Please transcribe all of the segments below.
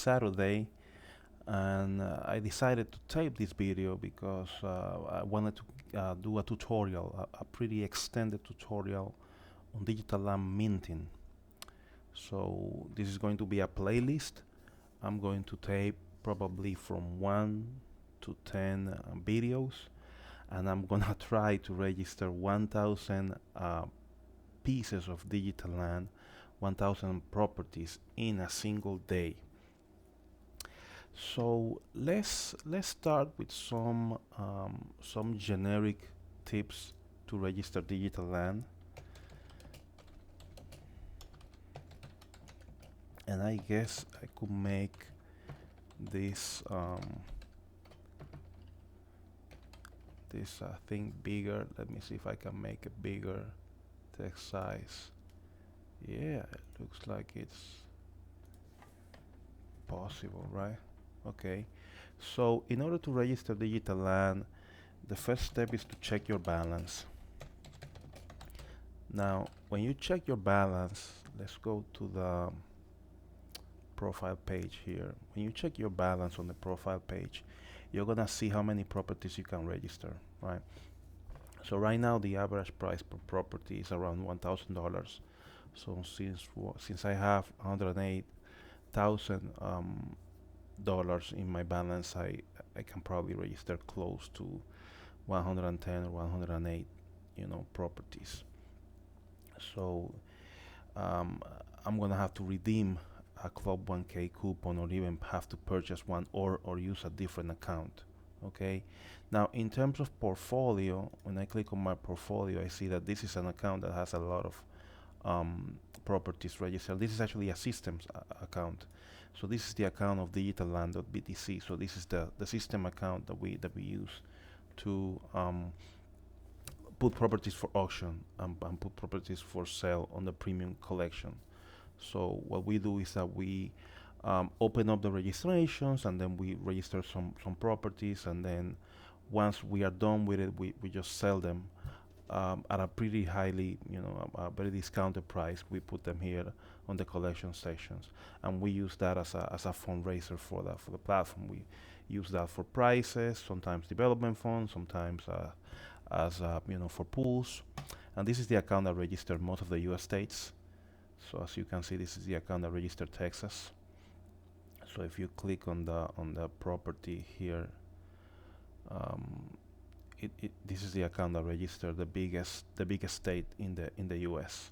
Saturday, and I decided to tape this video because I wanted to do a tutorial, a pretty extended tutorial on digital lamp minting. So this is going to be a playlist. I'm going to tape probably from 1 to 10 videos, and I'm gonna try to register 1,000 pieces of digital land, 1,000 properties in a single day. So let's start with some generic tips to register digital land. And I guess I could make this thing bigger. Let me see if I can make it bigger text size. Yeah, it looks like it's possible, right? Okay. So in order to register digital land, the first step is to check your balance. Now, when you check your balance, let's go to the profile page here. When you check your balance on the profile page, you're gonna see how many properties you can register, right? So right now the average price per property is around $1,000. So since I have 108,000 dollars in my balance, I can probably register close to 110 or 108, properties. So um, I'm gonna have to redeem a Club 1K coupon, or even have to purchase one, or use a different account. Okay. Now, in terms of portfolio, when I click on my portfolio, I see that this is an account that has a lot of properties registered. This is actually a systems account. So this is the account of digitalland.btc. So this is the system account that we use to put properties for auction, and put properties for sale on the premium collection. So what we do is that we open up the registrations, and then we register some properties, and then once we are done with it, we just sell them at a pretty highly, a very discounted price. We put them here on the collection sections, and we use that as a fundraiser for the platform. We use that for prices, sometimes development funds, sometimes as for pools. And this is the account that registered most of the U.S. states. So as you can see, this is the account that registered Texas. So if you click on the property here, um, this is the account that registered the biggest state in the U.S.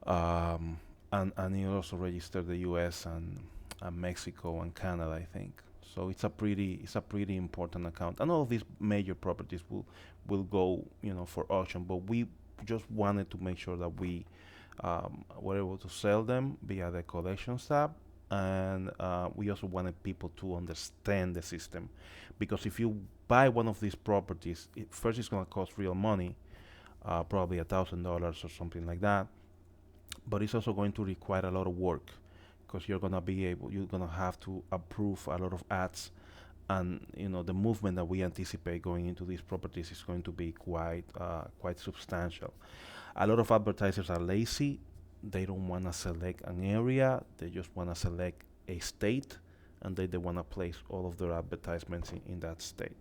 And it also registered the U.S. and Mexico and Canada, I think. So it's a pretty important account, and all of these major properties will go for auction. But we just wanted to make sure that we were able to sell them via the collections tab, and we also wanted people to understand the system, because if you buy one of these properties, first it's going to cost real money, probably $1,000 or something like that, but it's also going to require a lot of work, because you're gonna have to approve a lot of ads, and the movement that we anticipate going into these properties is going to be quite substantial. A lot of advertisers are lazy. They don't want to select an area. They just want to select a state, and they want to place all of their advertisements in that state.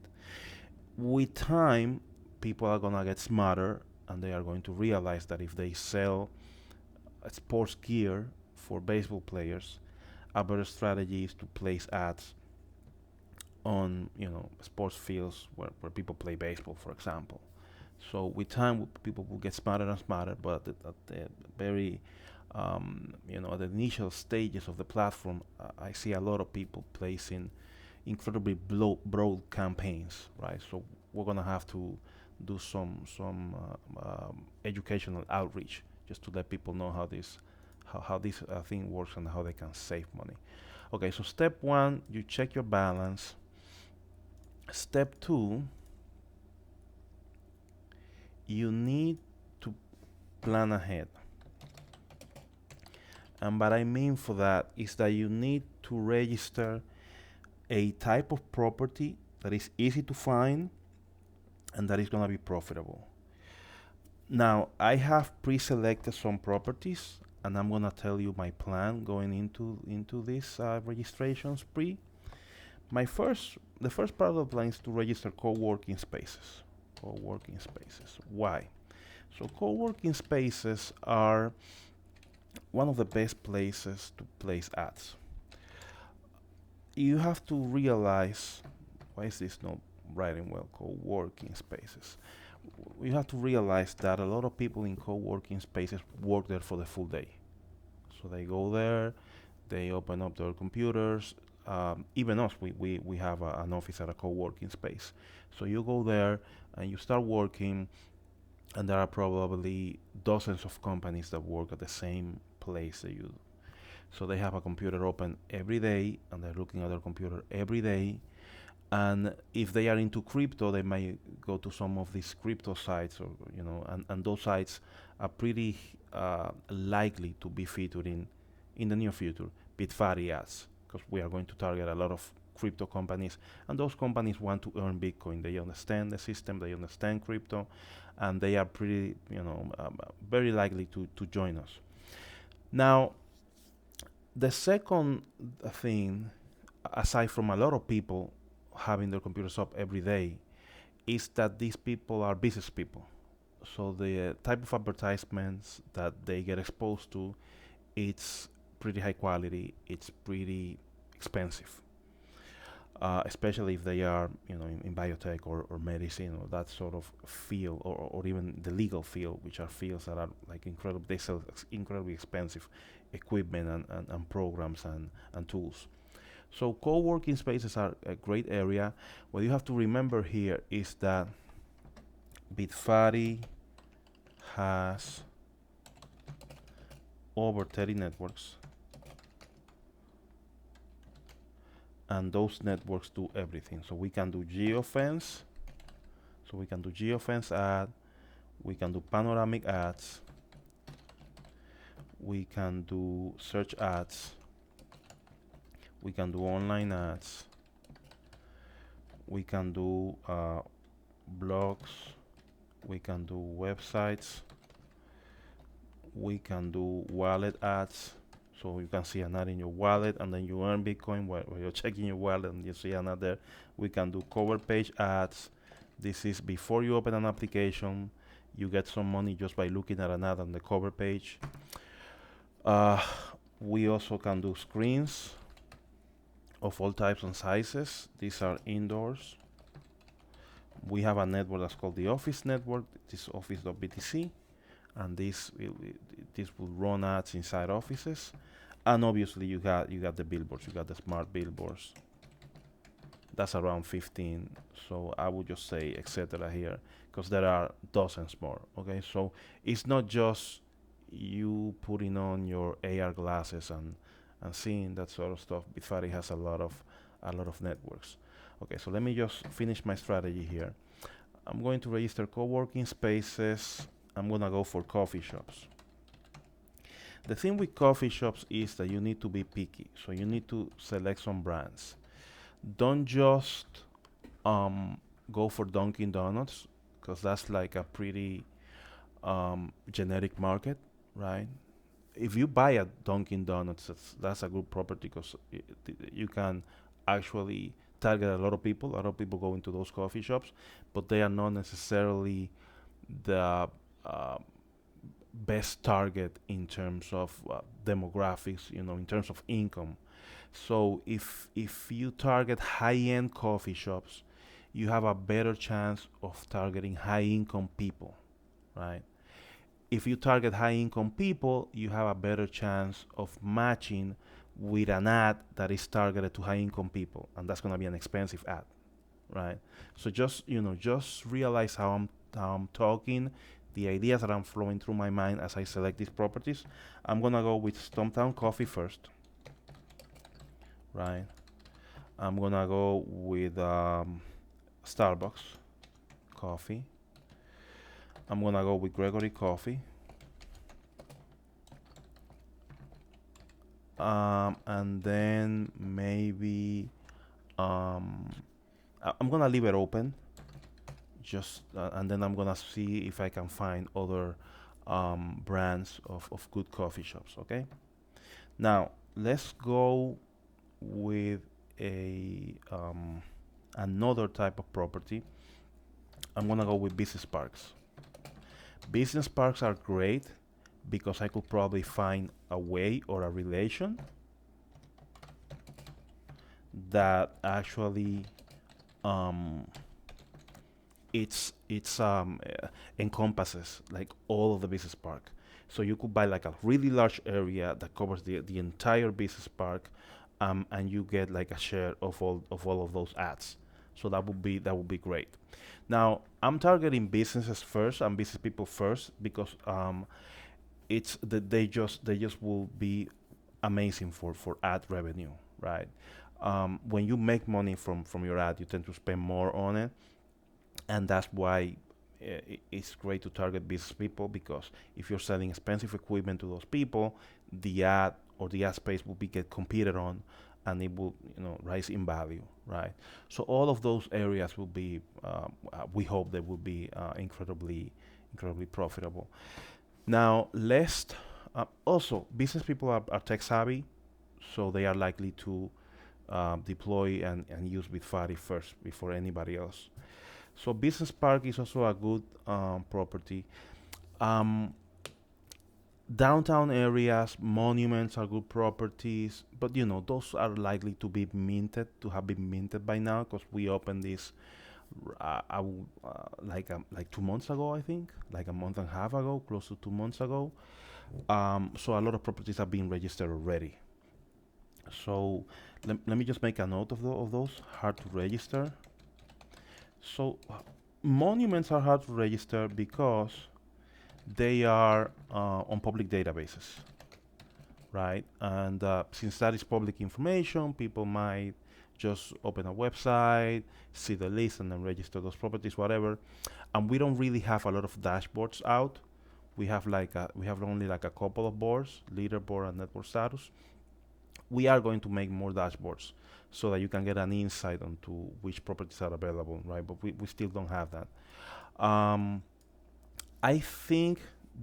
With time, people are going to get smarter, and they are going to realize that if they sell sports gear for baseball players, a better strategy is to place ads on sports fields where people play baseball, for example. So with time, people will get smarter and smarter, but at the very at the initial stages of the platform, I see a lot of people placing incredibly broad campaigns, right? So we're gonna have to do some educational outreach, just to let people know how this thing works and how they can save money. Okay, so step one, you check your balance. Step two, you need to plan ahead. And what I mean for that is that you need to register a type of property that is easy to find and that is going to be profitable. Now, I have pre-selected some properties. and I'm gonna tell you my plan going into this registration spree. The first part of the plan is to register co-working spaces. Co-working spaces. Why? So co-working spaces are one of the best places to place ads. You have to realize, why is this not writing well? Co-working spaces. You have to realize that a lot of people in co-working spaces work there for the full day. So they go there, they open up their computers. Even us, we have an office at a co-working space. So you go there and you start working, and there are probably dozens of companies that work at the same place that you. So they have a computer open every day, and they're looking at their computer every day. And if they are into crypto, they may go to some of these crypto sites, or and those sites are pretty likely to be featured in the near future. Bitfari ads, because we are going to target a lot of crypto companies, and those companies want to earn Bitcoin. They understand the system, they understand crypto, and they are pretty, very likely to join us. Now, the second thing, aside from a lot of people having their computers up every day, is that these people are business people. So the type of advertisements that they get exposed to, it's pretty high quality, it's pretty expensive. Especially if they are, in biotech or medicine or that sort of field, or even the legal field, which are fields that are like incredible. They sell incredibly expensive equipment and programs and tools. So co-working spaces are a great area. What you have to remember here is that Bitfari has over 30 networks, and those networks do everything. So we can do geofence. So we can do geofence ad. We can do panoramic ads. We can do search ads. We can do online ads. We can do blogs. We can do websites. We can do wallet ads. So you can see an ad in your wallet, and then you earn Bitcoin while you're checking your wallet, and you see an ad there. We can do cover page ads. This is before you open an application. You get some money just by looking at an ad on the cover page. We also can do screens of all types and sizes. These are indoors. We have a network that's called the Office Network. This is office.btc, and this will run ads inside offices. And obviously you got the billboards. You got the smart billboards. That's around 15. So I would just say etc. here, because there are dozens more. Okay, so it's not just you putting on your AR glasses and seeing that sort of stuff. Bitfari has a lot of networks. Okay, so let me just finish my strategy here. I'm going to register co-working spaces. I'm gonna go for coffee shops. The thing with coffee shops is that you need to be picky. So you need to select some brands. Don't just go for Dunkin' Donuts, because that's like a pretty generic market, right? If you buy a Dunkin' Donuts, that's a good property, because you can actually target a lot of people. A lot of people go into those coffee shops, but they are not necessarily the best target in terms of demographics, in terms of income. So if you target high-end coffee shops, you have a better chance of targeting high-income people, right? If you target high-income people, you have a better chance of matching with an ad that is targeted to high-income people, and that's going to be an expensive ad, right? So just realize how I'm talking, the ideas that I'm flowing through my mind as I select these properties. I'm gonna go with Stumptown Coffee first, right? I'm gonna go with Starbucks coffee. I'm gonna go with Gregory Coffee. And then maybe I'm gonna leave it open, just and then I'm gonna see if I can find other brands of good coffee shops. Okay. Now let's go with a another type of property. I'm gonna go with business parks. Business parks are great because I could probably find a way or a relation that actually um, it's encompasses like all of the business park. So you could buy like a really large area that covers the entire business park, and you get like a share of all of those ads. So that would be great. Now I'm targeting businesses first and business people first because it's that they just will be amazing for ad revenue, right? When you make money from your ad, you tend to spend more on it, and that's why it's great to target business people because if you're selling expensive equipment to those people, the ad or the ad space will be get competed on, and it will rise in value, right? So all of those areas will be we hope they will be incredibly profitable. Now let's also business people are tech savvy, so they are likely to deploy and use Bitfari first before anybody else. So Business Park is also a good property. Um, Downtown areas, monuments are good properties, but those are likely to be minted, to have been minted by now, because we opened this like 2 months ago, I think, like a month and a half ago, close to 2 months ago. So a lot of properties have been registered already. So let me just make a note of those hard to register. So monuments are hard to register because they are on public databases, right? And since that is public information, people might just open a website, see the list, and then register those properties, whatever. And we don't really have a lot of dashboards out. We have only like a couple of boards, leaderboard and network status. We are going to make more dashboards so that you can get an insight onto which properties are available, right? But we still don't have that. I think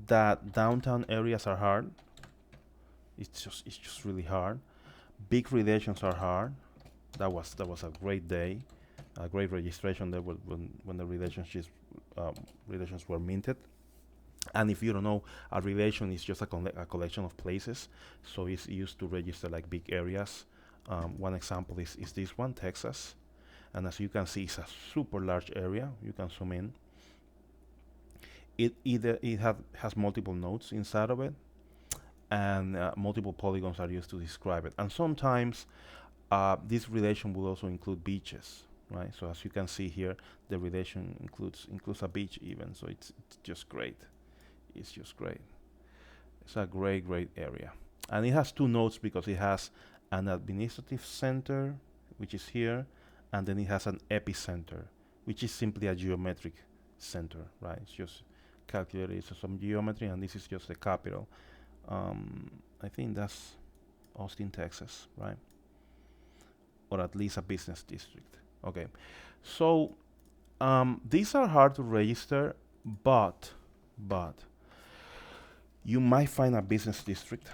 that downtown areas are hard. It's just really hard. Big relations are hard. That was a great day, a great registration there when the relations were minted. And if you don't know, a relation is just a collection of places. So it's used to register like big areas. One example is this one, Texas. And as you can see, it's a super large area. You can zoom in. Has multiple nodes inside of it, and multiple polygons are used to describe it. And sometimes this relation will also include beaches, right? So as you can see here, the relation includes a beach even. So it's just great. It's just great. It's a great area. And it has two nodes because it has an administrative center, which is here, and then it has an epicenter, which is simply a geometric center, right? It's just calculated some geometry, and this is just the capital. I think that's Austin, Texas, right? Or at least a business district. Okay, so these are hard to register, but you might find a business district.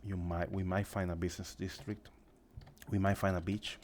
We might find a business district. We might find a beach.